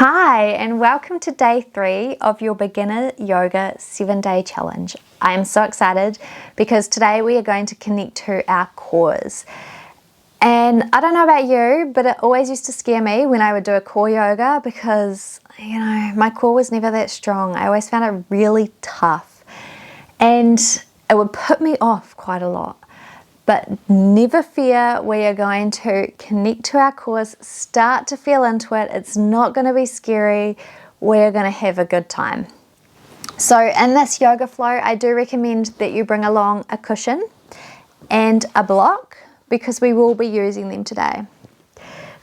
Hi, and welcome to day 3 of your Beginner Yoga 7-day challenge. I am so excited because today we are going to connect to our cores. And I don't know about you, but it always used to scare me when I would do a core yoga because, my core was never that strong. I always found it really tough and it would put me off quite a lot. But never fear, we are going to connect to our cores, start to feel into it. It's not going to be scary. We're going to have a good time. So in this yoga flow, I do recommend that you bring along a cushion and a block because we will be using them today.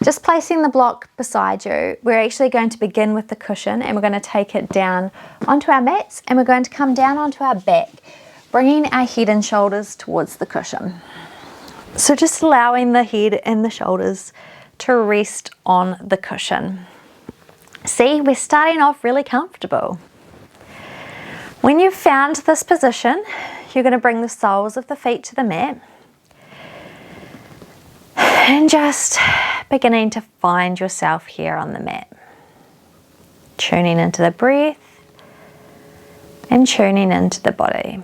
Just placing the block beside you, we're actually going to begin with the cushion and we're going to take it down onto our mats and we're going to come down onto our back, bringing our head and shoulders towards the cushion. So just allowing the head and the shoulders to rest on the cushion. See, we're starting off really comfortable. When you've found this position, you're going to bring the soles of the feet to the mat and just beginning to find yourself here on the mat. Tuning into the breath and tuning into the body.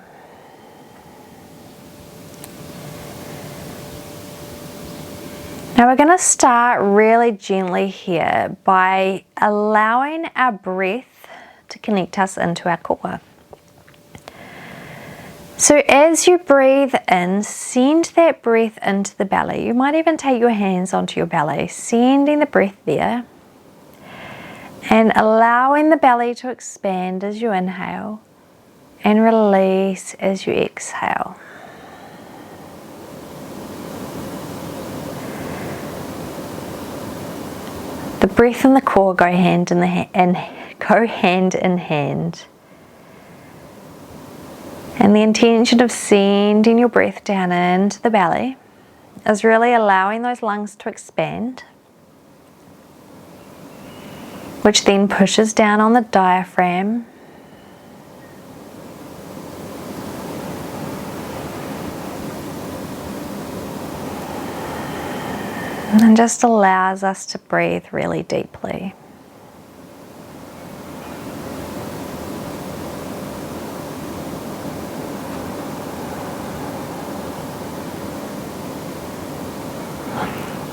Now we're going to start really gently here by allowing our breath to connect us into our core. So as you breathe in, send that breath into the belly. You might even take your hands onto your belly, sending the breath there and allowing the belly to expand as you inhale and release as you exhale. The breath and the core go hand in hand. And the intention of sending your breath down into the belly is really allowing those lungs to expand, which then pushes down on the diaphragm. And just allows us to breathe really deeply.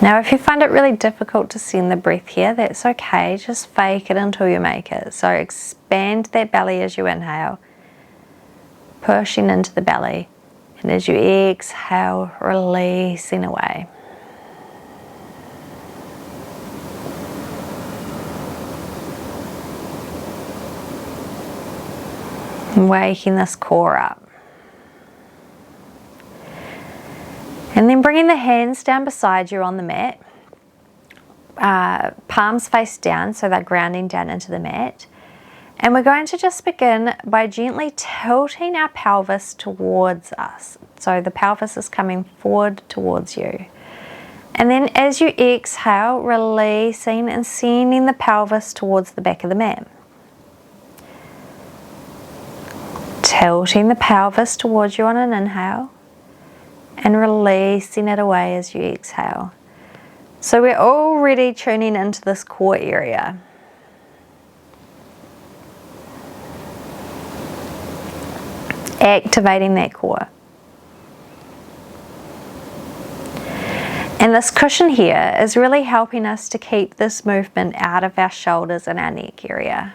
Now if you find it really difficult to send the breath here, that's okay. Just fake it until you make it. So expand that belly as you inhale, pushing into the belly. And as you exhale, releasing away. Waking this core up. And then bringing the hands down beside you on the mat. Palms face down, so they're grounding down into the mat. And we're going to just begin by gently tilting our pelvis towards us. So the pelvis is coming forward towards you. And then as you exhale, releasing and sending the pelvis towards the back of the mat. Tilting the pelvis towards you on an inhale and releasing it away as you exhale. So we're already tuning into this core area. Activating that core. And this cushion here is really helping us to keep this movement out of our shoulders and our neck area.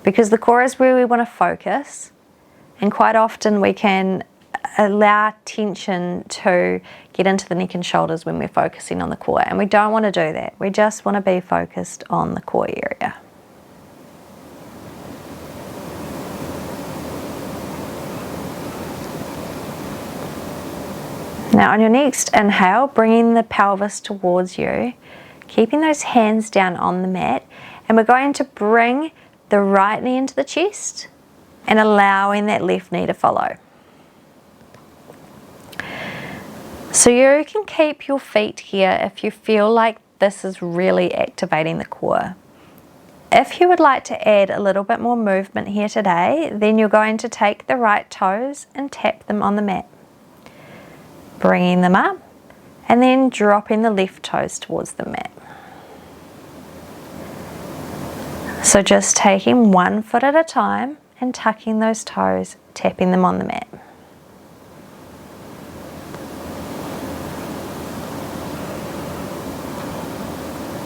Because the core is where we want to focus, and quite often we can allow tension to get into the neck and shoulders when we're focusing on the core, and we don't want to do that. We just want to be focused on the core area. Now on your next inhale, bringing the pelvis towards you, keeping those hands down on the mat, and we're going to bring the right knee into the chest and allowing that left knee to follow. So you can keep your feet here if you feel like this is really activating the core. If you would like to add a little bit more movement here today, then you're going to take the right toes and tap them on the mat. Bringing them up and then dropping the left toes towards the mat. So just taking one foot at a time and tucking those toes, tapping them on the mat.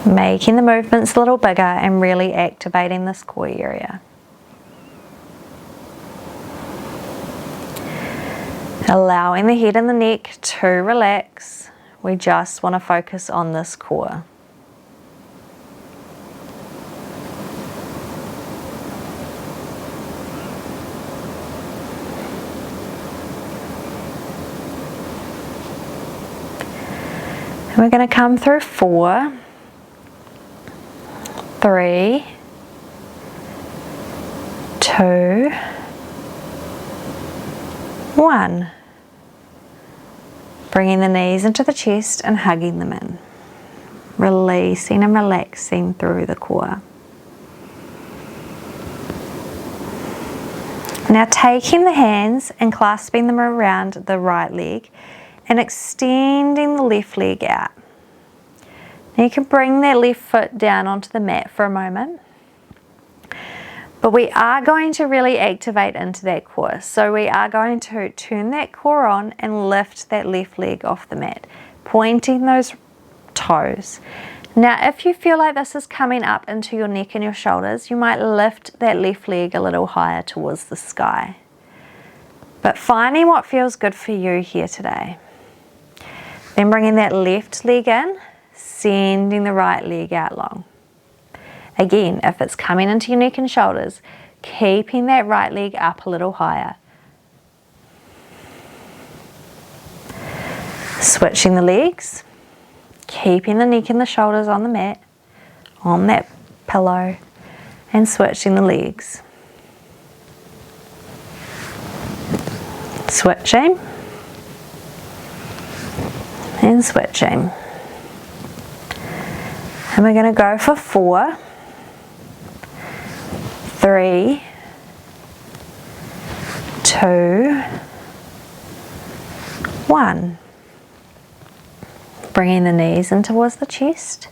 Making the movements a little bigger and really activating this core area. Allowing the head and the neck to relax. We just want to focus on this core. And we're going to come through 4, 3, 2, 1. Bringing the knees into the chest and hugging them in. Releasing and relaxing through the core. Now taking the hands and clasping them around the right leg and extending the left leg out. Now you can bring that left foot down onto the mat for a moment. But we are going to really activate into that core. So we are going to turn that core on and lift that left leg off the mat, pointing those toes. Now if you feel like this is coming up into your neck and your shoulders, you might lift that left leg a little higher towards the sky. But finding what feels good for you here today. Then bringing that left leg in, sending the right leg out long. Again, if it's coming into your neck and shoulders, keeping that right leg up a little higher. Switching the legs, keeping the neck and the shoulders on the mat, on that pillow, and switching the legs. Switching, and switching. And we're going to go for 4, 3, 2, 1. Bringing the knees in towards the chest.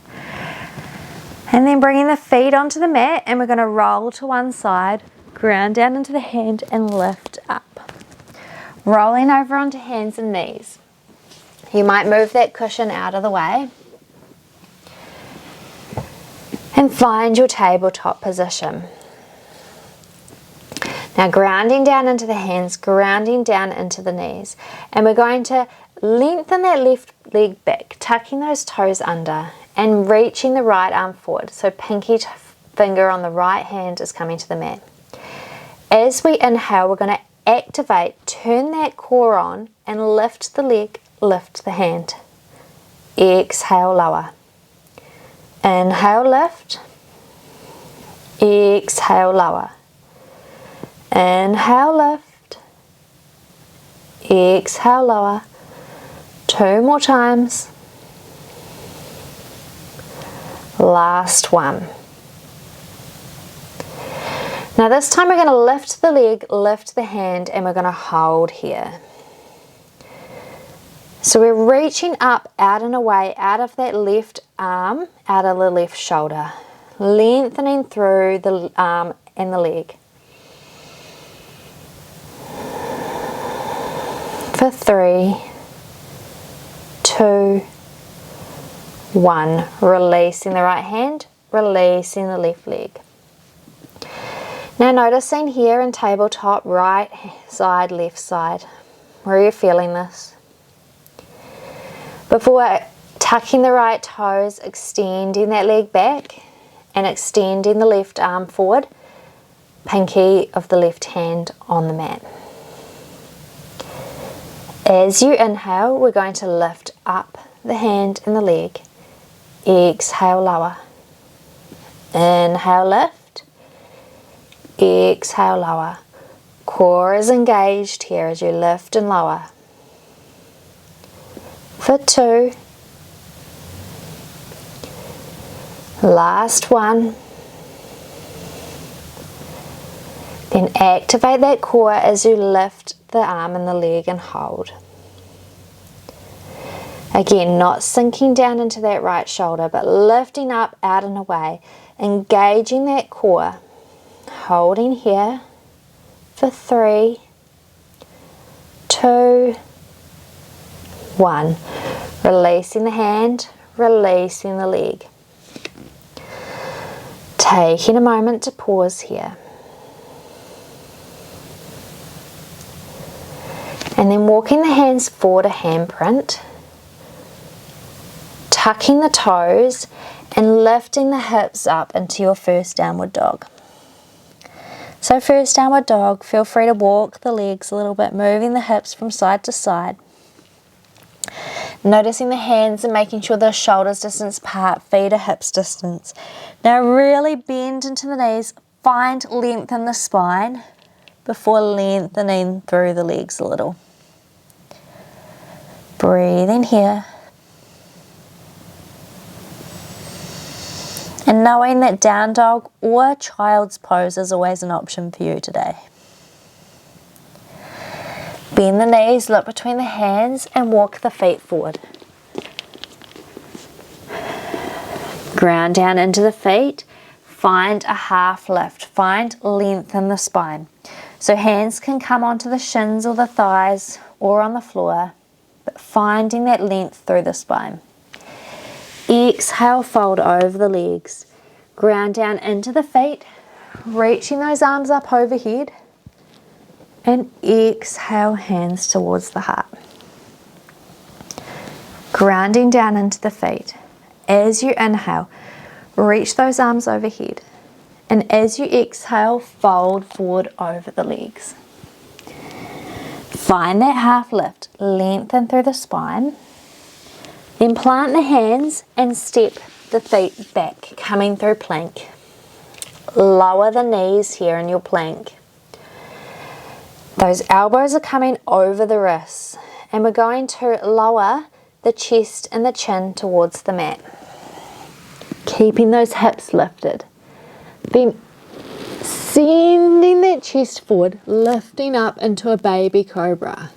And then bringing the feet onto the mat, and we're going to roll to one side, ground down into the hand and lift up. Rolling over onto hands and knees. You might move that cushion out of the way. And find your tabletop position. Now grounding down into the hands, grounding down into the knees. And we're going to lengthen that left leg back, tucking those toes under and reaching the right arm forward. So pinky finger on the right hand is coming to the mat. As we inhale, we're going to activate, turn that core on and lift the leg, lift the hand. Exhale, lower. Inhale, lift. Exhale, lower. Inhale, lift. Exhale, lower. 2 more times. Last one. Now this time we're going to lift the leg, lift the hand, and we're going to hold here. So we're reaching up, out and away, out of that left arm, out of the left shoulder, lengthening through the arm and the leg. For 3, 2, 1. Releasing the right hand, releasing the left leg. Now noticing here in tabletop, right side, left side. Where are you feeling this? Before tucking the right toes, extending that leg back and extending the left arm forward, pinky of the left hand on the mat. As you inhale, we're going to lift up the hand and the leg. Exhale, lower. Inhale, lift. Exhale, lower. Core is engaged here as you lift and lower. For 2. Last one. Then activate that core as you lift the arm and the leg and hold. Again, not sinking down into that right shoulder, but lifting up, out and away. engaging that core, holding here for 3, 2, 1. Releasing the hand, releasing the leg. Taking a moment to pause here. And then walking the hands forward a handprint, tucking the toes and lifting the hips up into your first downward dog. So first downward dog, feel free to walk the legs a little bit, moving the hips from side to side. Noticing the hands and making sure they're shoulders distance apart, feet are hips distance. Now really bend into the knees, find length in the spine before lengthening through the legs a little. Breathing here. And knowing that down dog or child's pose is always an option for you today. Bend the knees, look between the hands and walk the feet forward. Ground down into the feet, find a half lift, find length in the spine. So hands can come onto the shins or the thighs or on the floor, but finding that length through the spine. Exhale, fold over the legs. Ground down into the feet, reaching those arms up overhead. And exhale, hands towards the heart. Grounding down into the feet. As you inhale, reach those arms overhead. And as you exhale, fold forward over the legs. Find that half lift, lengthen through the spine. Then plant the hands and step the feet back, coming through plank. Lower the knees here in your plank. Those elbows are coming over the wrists, and we're going to lower the chest and the chin towards the mat. Keeping those hips lifted. Then sending that chest forward, lifting up into a baby cobra.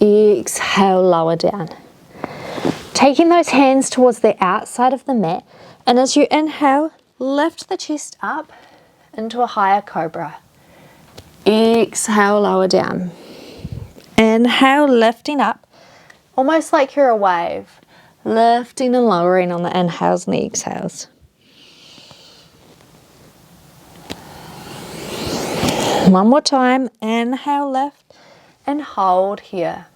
Exhale, lower down. Taking those hands towards the outside of the mat, and as you inhale, lift the chest up into a higher cobra. Exhale, lower down. Inhale, lifting up, almost like you're a wave. Lifting and lowering on the inhales and the exhales. One more time, inhale, lift, and hold here.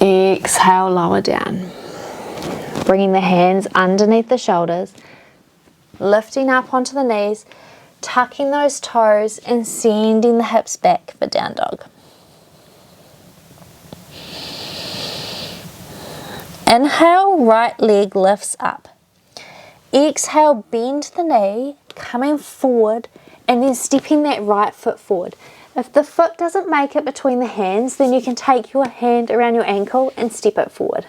Exhale, lower down. Bringing the hands underneath the shoulders, lifting up onto the knees, tucking those toes and sending the hips back for down dog. Inhale, right leg lifts up. Exhale, bend the knee, coming forward and then stepping that right foot forward. If the foot doesn't make it between the hands, then you can take your hand around your ankle and step it forward.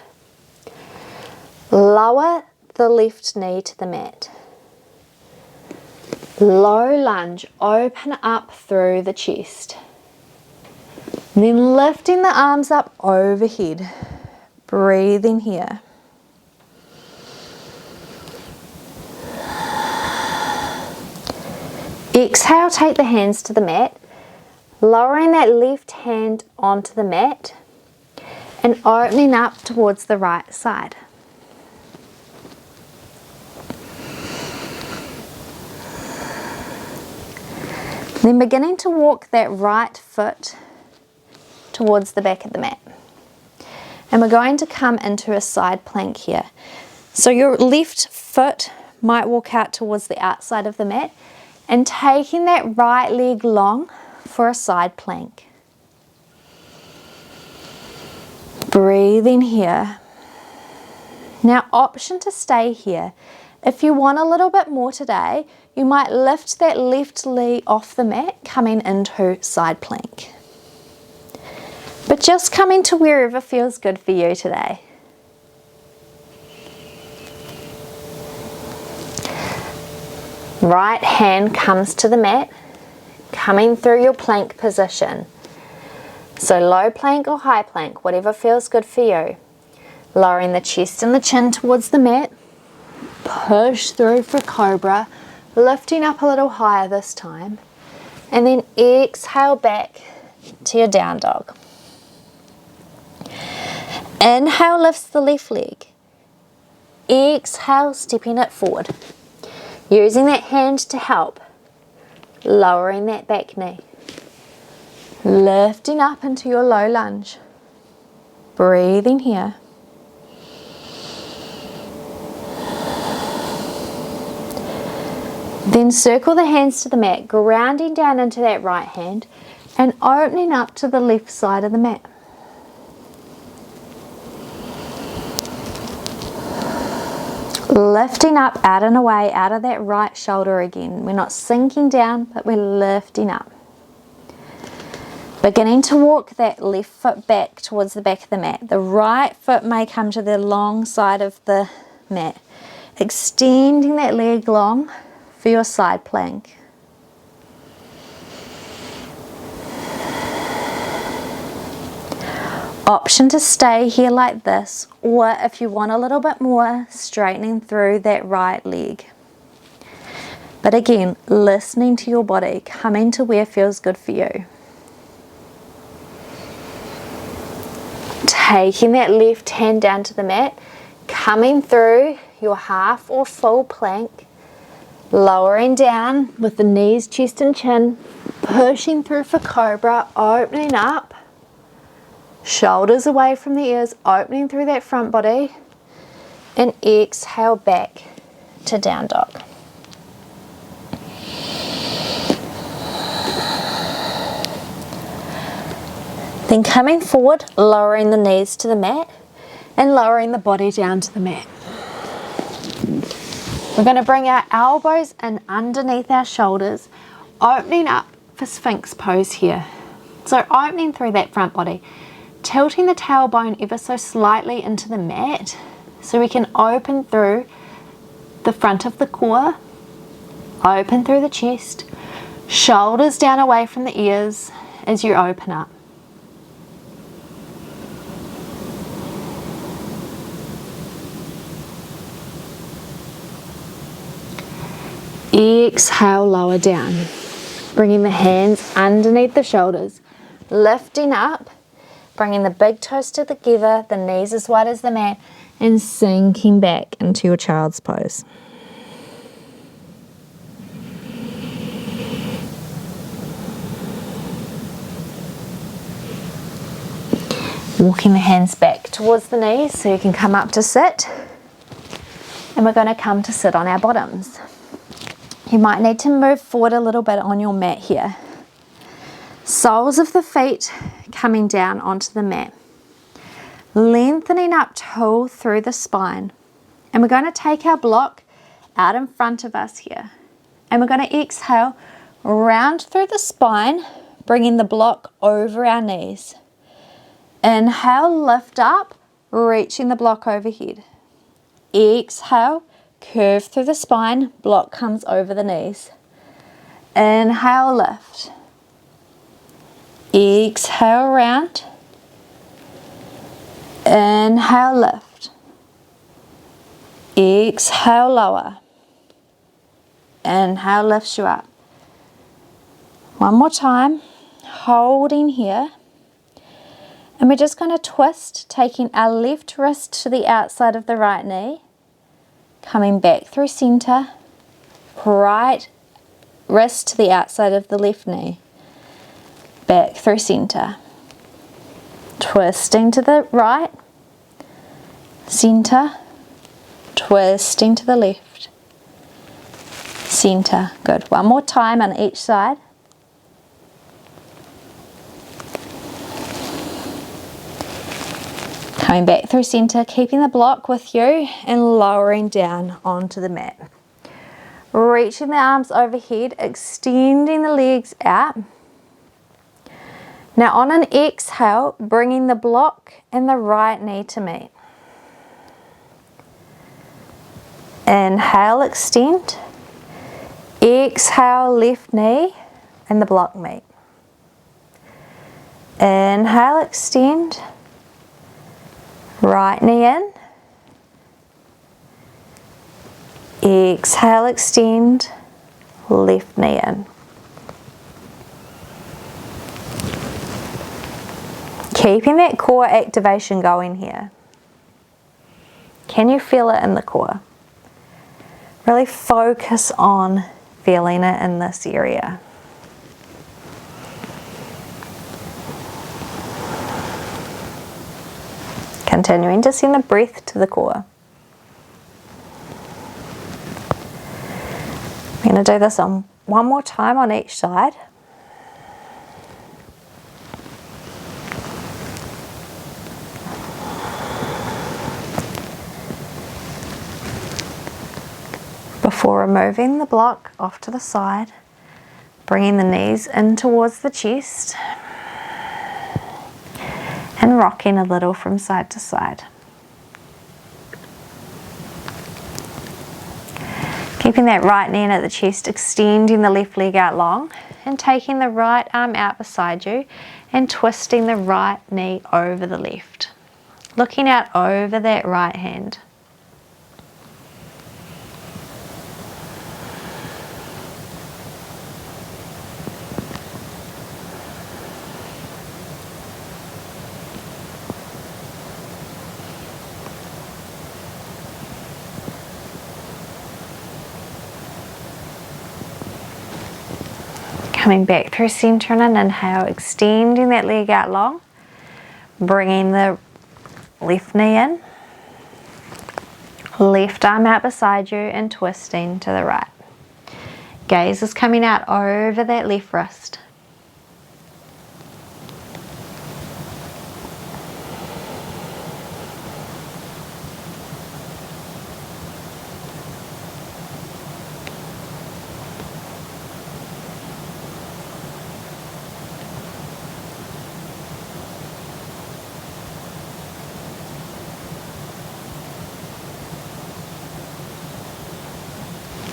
Lower the left knee to the mat. Low lunge, open up through the chest. Then lifting the arms up overhead. Breathing here. Exhale, take the hands to the mat. Lowering that left hand onto the mat and opening up towards the right side. Then beginning to walk that right foot towards the back of the mat. And we're going to come into a side plank here. So your left foot might walk out towards the outside of the mat and taking that right leg long for a side plank. Breathing here. Now, option to stay here. If you want a little bit more today, you might lift that left leg off the mat, coming into side plank. But just coming to wherever feels good for you today. Right hand comes to the mat, coming through your plank position. So low plank or high plank, whatever feels good for you. Lowering the chest and the chin towards the mat, push through for cobra, lifting up a little higher this time. And then exhale back to your down dog. Inhale lifts the left leg. Exhale, stepping it forward. Using that hand to help, lowering that back knee. Lifting up into your low lunge. Breathing here. Then circle the hands to the mat, grounding down into that right hand and opening up to the left side of the mat. Lifting up, out and away, out of that right shoulder again. We're not sinking down, but we're lifting up. Beginning to walk that left foot back towards the back of the mat. The right foot may come to the long side of the mat. Extending that leg long for your side plank. Option to stay here like this, or if you want a little bit more, straightening through that right leg. But again, listening to your body, coming to where feels good for you. Taking that left hand down to the mat, coming through your half or full plank, lowering down with the knees, chest and chin, pushing through for cobra, opening up. Shoulders away from the ears, opening through that front body, and exhale back to down dog. Then coming forward, lowering the knees to the mat and lowering the body down to the mat. We're going to bring our elbows in underneath our shoulders, opening up for Sphinx pose here. So opening through that front body. Tilting the tailbone ever so slightly into the mat so we can open through the front of the core, open through the chest, shoulders down away from the ears as you open up. Exhale, lower down, bringing the hands underneath the shoulders, lifting up. Bringing the big toes together, the knees as wide as the mat, and sinking back into your child's pose. Walking the hands back towards the knees so you can come up to sit. And we're going to come to sit on our bottoms. You might need to move forward a little bit on your mat here. Soles of the feet coming down onto the mat. Lengthening up tall through the spine. And we're going to take our block out in front of us here. And we're going to exhale, round through the spine, bringing the block over our knees. Inhale, lift up, reaching the block overhead. Exhale, curve through the spine, block comes over the knees. Inhale, lift. Exhale, round. Inhale, lift. Exhale, lower. Inhale, lifts you up. One more time, holding here. And we're just going to twist, taking our left wrist to the outside of the right knee, coming back through center, right wrist to the outside of the left knee, back through center, twisting to the right, center, twisting to the left, center. Good. One more time on each side. Coming back through center, keeping the block with you and lowering down onto the mat. Reaching the arms overhead, extending the legs out. Now on an exhale, bringing the block and the right knee to meet. Inhale, extend. Exhale, left knee and the block meet. Inhale, extend. Right knee in. Exhale, extend, left knee in. Keeping that core activation going here. Can you feel it in the core? Really focus on feeling it in this area. Continuing to send the breath to the core. I'm going to do this on one more time on each side. Before removing the block off to the side, bringing the knees in towards the chest and rocking a little from side to side. Keeping that right knee in at the chest, extending the left leg out long and taking the right arm out beside you and twisting the right knee over the left. Looking out over that right hand. Coming back through center on an inhale, extending that leg out long, bringing the left knee in, left arm out beside you and twisting to the right. Gaze is coming out over that left wrist.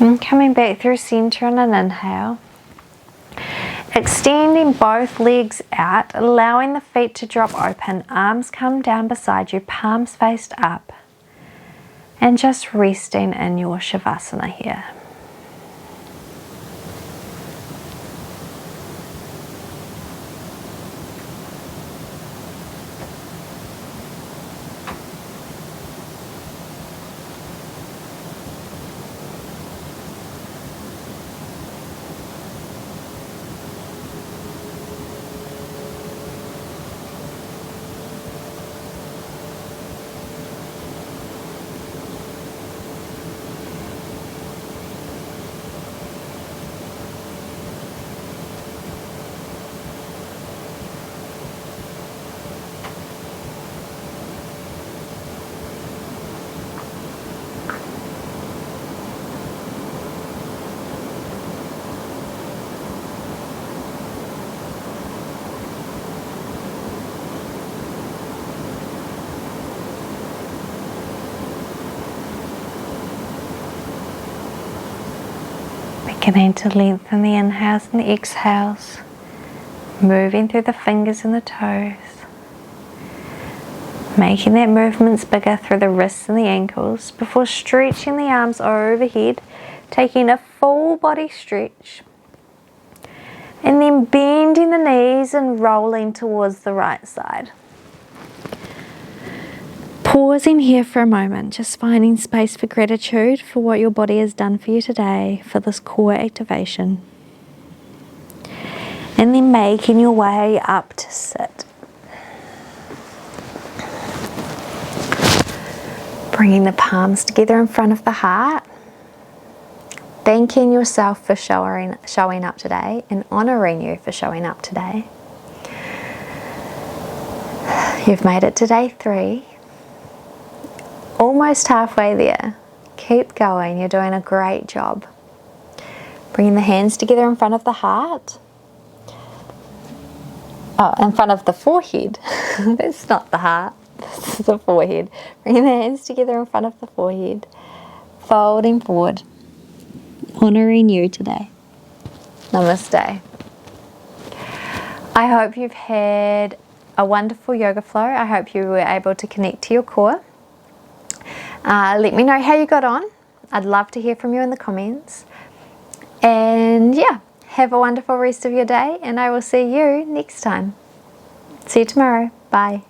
And coming back through center on an inhale. Extending both legs out, allowing the feet to drop open, arms come down beside you, palms faced up. And just resting in your Shavasana here. Beginning to lengthen the inhales and the exhales, moving through the fingers and the toes, making that movements bigger through the wrists and the ankles before stretching the arms overhead, taking a full body stretch, and then bending the knees and rolling towards the right side. Pausing here for a moment, just finding space for gratitude for what your body has done for you today, for this core activation. And then making your way up to sit. Bringing the palms together in front of the heart. Thanking yourself for showing up today and honouring you for showing up today. You've made it to day 3. Almost halfway there. Keep going, you're doing a great job. Bringing the hands together in front of the heart. Oh, in front of the forehead. That's not the heart, this is the forehead. Bringing the hands together in front of the forehead. Folding forward. Honouring you today. Namaste. I hope you've had a wonderful yoga flow. I hope you were able to connect to your core. Let me know how you got on. I'd love to hear from you in the comments. And yeah, have a wonderful rest of your day, and I will see you next time. See you tomorrow. Bye.